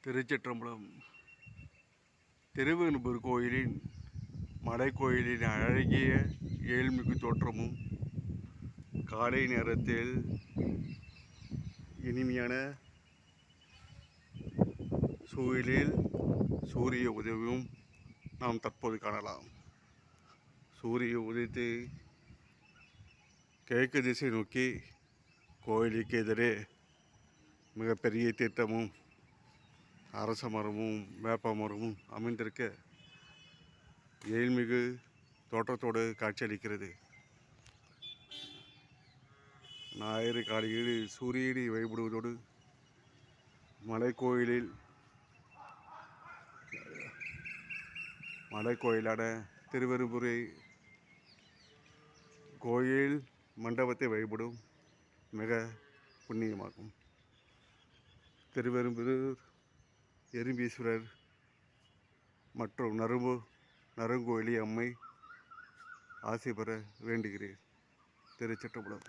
திருச்சிற்றம்பலம். திருவெண்பூர் கோயிலின் மலைக்கோயிலின் அழகிய ஏழ்மிகு தோற்றமும் காலை நேரத்தில் இனிமையான சூழலில் சூரிய உதவியும் நாம் தற்போது காணலாம். சூரிய உதித்து கிழக்கு திசை நோக்கி கோயிலுக்கு எதிரே மிகப்பெரிய தீர்த்தமும் அரச மரமும் வேப்ப மரமும் அமைந்திருக்க ஏழ்மிகு தோற்றத்தோடு காட்சியளிக்கிறது. ஞாயிறு காலையில் சூரியனை வழிபடுவதோடு மலைக்கோயிலான திருவெரும்புரை கோயில் மண்டபத்தை வழிபடும் மிக புண்ணியமாகும். திருவெரும்புதூர் எறும்பீஸ்வரர் மற்றும் நறுங்கோயிலி அம்மை ஆசி பெற வேண்டுகிறேன். திருச்சிற்றம்பலம்.